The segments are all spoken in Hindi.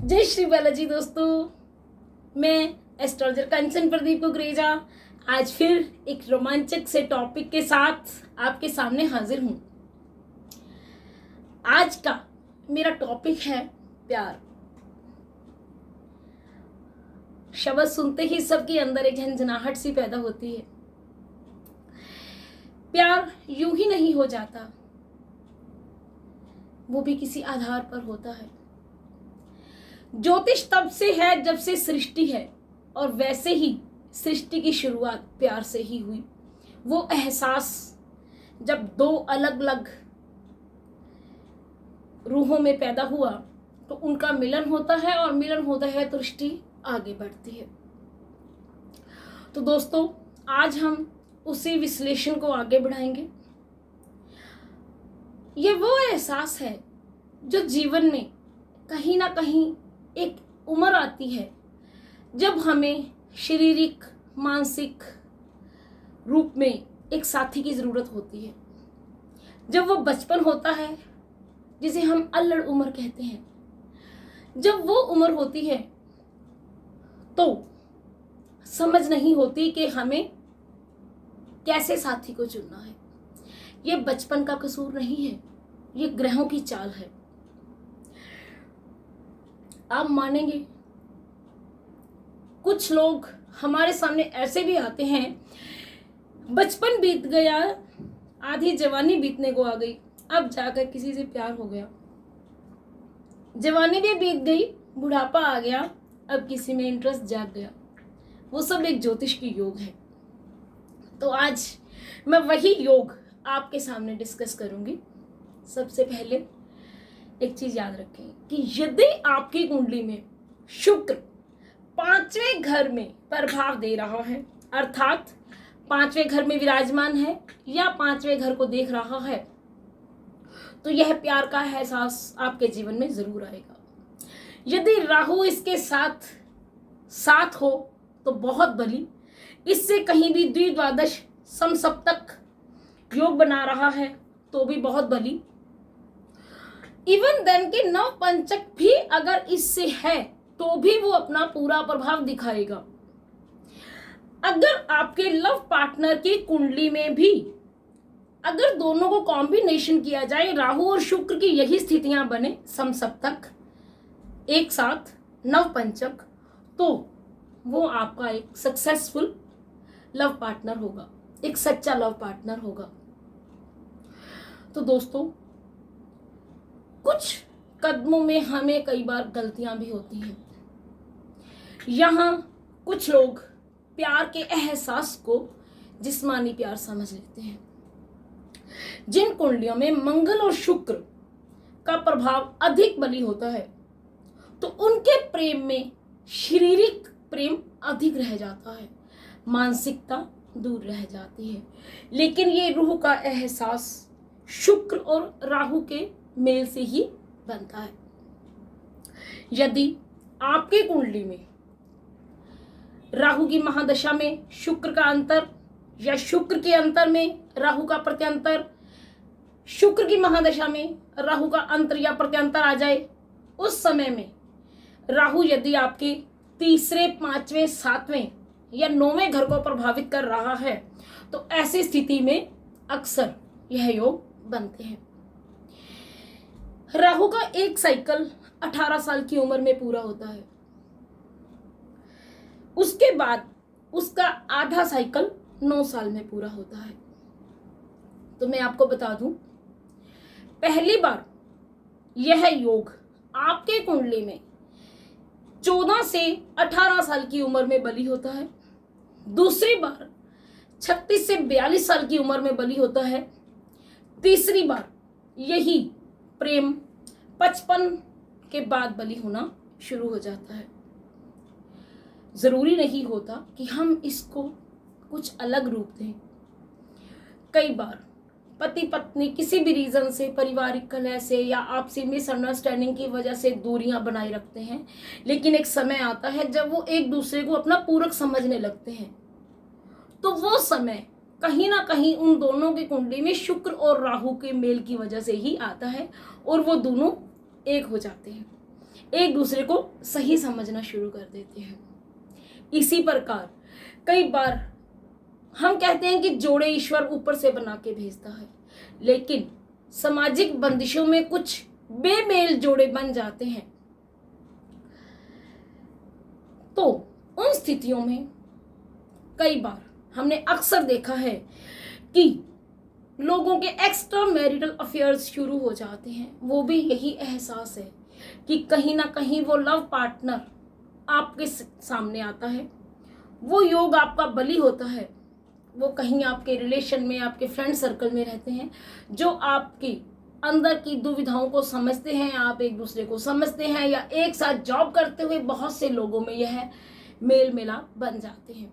जय श्री बालाजी दोस्तों। मैं एस्ट्रोलॉजर कंचन प्रदीप कुकरेजा आज फिर एक रोमांचक से टॉपिक के साथ आपके सामने हाजिर हूं। आज का मेरा टॉपिक है प्यार। शब्द सुनते ही सबके अंदर एक झंझनाहट सी पैदा होती है। प्यार यूं ही नहीं हो जाता, वो भी किसी आधार पर होता है। ज्योतिष तब से है जब से सृष्टि है, और वैसे ही सृष्टि की शुरुआत प्यार से ही हुई। वो एहसास जब दो अलग अलग रूहों में पैदा हुआ तो उनका मिलन होता है, और मिलन होता है तो सृष्टि आगे बढ़ती है। तो दोस्तों, आज हम उसी विश्लेषण को आगे बढ़ाएंगे। ये वो एहसास है जो जीवन में कहीं ना कहीं एक उम्र आती है जब हमें शारीरिक मानसिक रूप में एक साथी की ज़रूरत होती है। जब वो बचपन होता है जिसे हम अल्लड़ उम्र कहते हैं, जब वो उम्र होती है तो समझ नहीं होती कि हमें कैसे साथी को चुनना है। ये बचपन का कसूर नहीं है, ये ग्रहों की चाल है। आप मानेंगे, कुछ लोग हमारे सामने ऐसे भी आते हैं, बचपन बीत गया, आधी जवानी बीतने को आ गई, अब जाकर किसी से प्यार हो गया। जवानी भी बीत गई, बुढ़ापा आ गया, अब किसी में इंटरेस्ट जाग गया। वो सब एक ज्योतिष की योग है। तो आज मैं वही योग आपके सामने डिस्कस करूंगी। सबसे पहले एक चीज याद रखें कि यदि आपकी कुंडली में शुक्र 5वें घर में प्रभाव दे रहा है, अर्थात 5वें घर में विराजमान है या 5वें घर को देख रहा है, तो यह प्यार का एहसास आपके जीवन में जरूर आएगा। यदि राहु इसके साथ हो तो बहुत बली, इससे कहीं भी द्विद्वादश समसप्तक योग बना रहा है तो भी बहुत बली। इवन देन के नव पंचक भी अगर इससे है तो भी वो अपना पूरा प्रभाव दिखाएगा। अगर आपके लव पार्टनर की कुंडली में भी अगर दोनों को कॉम्बिनेशन किया जाए, राहु और शुक्र की यही स्थितियां बने, समसप्तक एक साथ नव पंचक, तो वो आपका एक सक्सेसफुल लव पार्टनर होगा, एक सच्चा लव पार्टनर होगा। तो दोस्तों, कुछ कदमों में हमें कई बार गलतियां भी होती हैं। यहाँ कुछ लोग प्यार के एहसास को जिस्मानी प्यार समझ लेते हैं। जिन कुंडलियों में मंगल और शुक्र का प्रभाव अधिक बली होता है तो उनके प्रेम में शारीरिक प्रेम अधिक रह जाता है, मानसिकता दूर रह जाती है। लेकिन ये रूह का एहसास शुक्र और राहु के मेल से ही बनता है। यदि आपकी कुंडली में राहु की महादशा में शुक्र का अंतर, या शुक्र के अंतर में राहु का प्रत्यंतर, शुक्र की महादशा में राहु का अंतर या प्रत्यंतर आ जाए, उस समय में राहु यदि आपके 3रे 5वें 7वें या 9वें घर को प्रभावित कर रहा है तो ऐसी स्थिति में अक्सर यह योग बनते हैं। राहु का एक साइकिल 18 साल की उम्र में पूरा होता है, उसके बाद उसका आधा साइकिल 9 साल में पूरा होता है। तो मैं आपको बता दूं, पहली बार यह योग आपके कुंडली में 14 से 18 साल की उम्र में बली होता है। दूसरी बार 36 से 42 साल की उम्र में बली होता है। तीसरी बार यही प्रेम 55 के बाद बली होना शुरू हो जाता है। जरूरी नहीं होता कि हम इसको कुछ अलग रूप दें। कई बार पति पत्नी किसी भी रीजन से, पारिवारिक कलह से या आपसी मिसअंडरस्टैंडिंग की वजह से दूरियां बनाए रखते हैं, लेकिन एक समय आता है जब वो एक दूसरे को अपना पूरक समझने लगते हैं। तो वो समय कहीं ना कहीं उन दोनों की कुंडली में शुक्र और राहु के मेल की वजह से ही आता है और वो दोनों एक हो जाते हैं। एक दूसरे को सही समझना शुरू कर देते हैं। इसी प्रकार कई बार हम कहते हैं कि जोड़े ईश्वर ऊपर से बना के भेजता है, लेकिन सामाजिक बंदिशों में कुछ बेमेल जोड़े बन जाते हैं। तो उन स्थितियों में कई बार हमने अक्सर देखा है कि लोगों के एक्स्ट्रा मैरिटल अफेयर्स शुरू हो जाते हैं। वो भी यही एहसास है कि कहीं ना कहीं वो लव पार्टनर आपके सामने आता है, वो योग आपका बलि होता है। वो कहीं आपके रिलेशन में, आपके फ्रेंड सर्कल में रहते हैं, जो आपकी अंदर की दुविधाओं को समझते हैं, आप एक दूसरे को समझते हैं, या एक साथ जॉब करते हुए बहुत से लोगों में यह मेल मिलाप बन जाते हैं।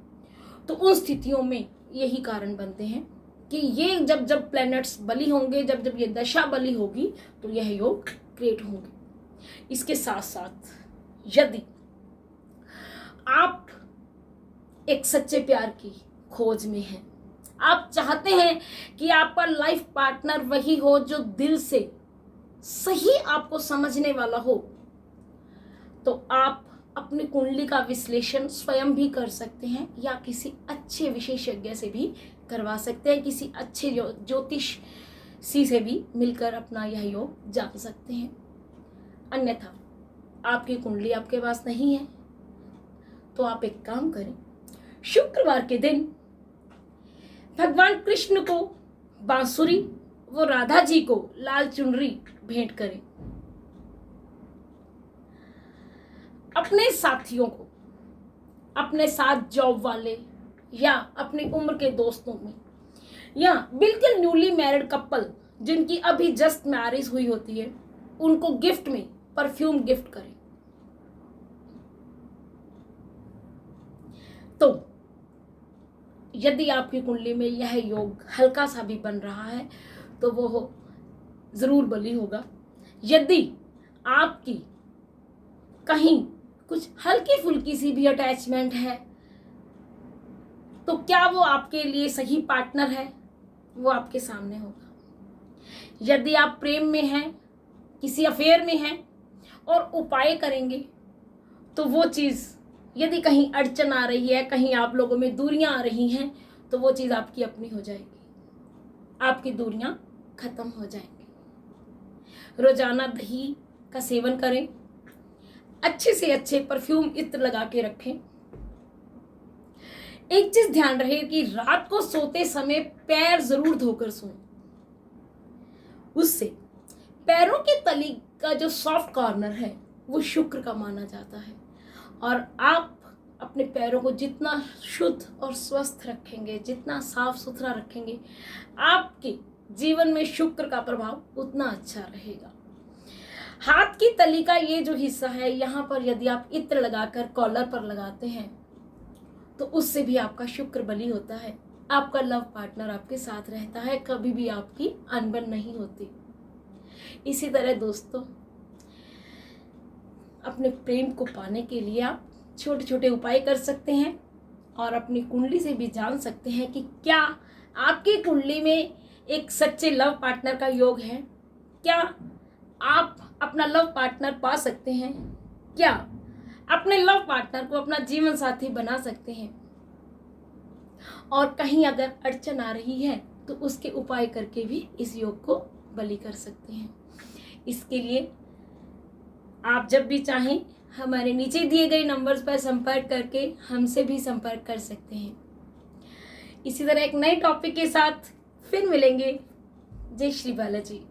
तो उन स्थितियों में यही कारण बनते हैं कि ये जब जब प्लैनेट्स बलि होंगे, जब जब ये दशा बलि होगी, तो यह योग क्रिएट होंगे। इसके साथ साथ यदि आप एक सच्चे प्यार की खोज में हैं, आप चाहते हैं कि आपका लाइफ पार्टनर वही हो जो दिल से सही आपको समझने वाला हो, तो आप अपनी कुंडली का विश्लेषण स्वयं भी कर सकते हैं या किसी अच्छे विशेषज्ञ से भी करवा सकते हैं, किसी अच्छे ज्योतिषी से भी मिलकर अपना यह योग जान सकते हैं। अन्यथा आपकी कुंडली आपके पास नहीं है तो आप एक काम करें, शुक्रवार के दिन भगवान कृष्ण को बांसुरी, वो राधा जी को लाल चुनरी भेंट करें। अपने साथियों को, अपने साथ जॉब वाले या अपनी उम्र के दोस्तों में, या बिल्कुल न्यूली मैरिड कपल जिनकी अभी जस्ट मैरिज हुई होती है, उनको गिफ्ट में परफ्यूम गिफ्ट करें। तो यदि आपकी कुंडली में यह योग हल्का सा भी बन रहा है तो वो जरूर बलि होगा। यदि आपकी कहीं कुछ हल्की फुल्की सी भी अटैचमेंट है तो क्या वो आपके लिए सही पार्टनर है, वो आपके सामने होगा। यदि आप प्रेम में हैं, किसी अफेयर में हैं और उपाय करेंगे तो वो चीज़, यदि कहीं अड़चन आ रही है, कहीं आप लोगों में दूरियां आ रही हैं, तो वो चीज़ आपकी अपनी हो जाएगी, आपकी दूरियां खत्म हो जाएंगी। रोजाना दही का सेवन करें, अच्छे से अच्छे परफ्यूम इत्र लगा के रखें। एक चीज ध्यान रहे कि रात को सोते समय पैर जरूर धोकर सोएं। उससे पैरों की तली का जो सॉफ्ट कॉर्नर है वो शुक्र का माना जाता है, और आप अपने पैरों को जितना शुद्ध और स्वस्थ रखेंगे, जितना साफ सुथरा रखेंगे, आपके जीवन में शुक्र का प्रभाव उतना अच्छा रहेगा। हाथ की तली का ये जो हिस्सा है, यहाँ पर यदि आप इत्र लगाकर कॉलर पर लगाते हैं तो उससे भी आपका शुक्र बलि होता है, आपका लव पार्टनर आपके साथ रहता है, कभी भी आपकी अनबन नहीं होती। इसी तरह दोस्तों, अपने प्रेम को पाने के लिए आप छोटे छोटे उपाय कर सकते हैं और अपनी कुंडली से भी जान सकते हैं कि क्या आपकी कुंडली में एक सच्चे लव पार्टनर का योग है, क्या आप अपना लव पार्टनर पा सकते हैं, क्या अपने लव पार्टनर को अपना जीवन साथी बना सकते हैं, और कहीं अगर अड़चन आ रही है तो उसके उपाय करके भी इस योग को बलि कर सकते हैं। इसके लिए आप जब भी चाहें हमारे नीचे दिए गए नंबर्स पर संपर्क करके हमसे भी संपर्क कर सकते हैं। इसी तरह एक नए टॉपिक के साथ फिर मिलेंगे। जय श्री बालाजी।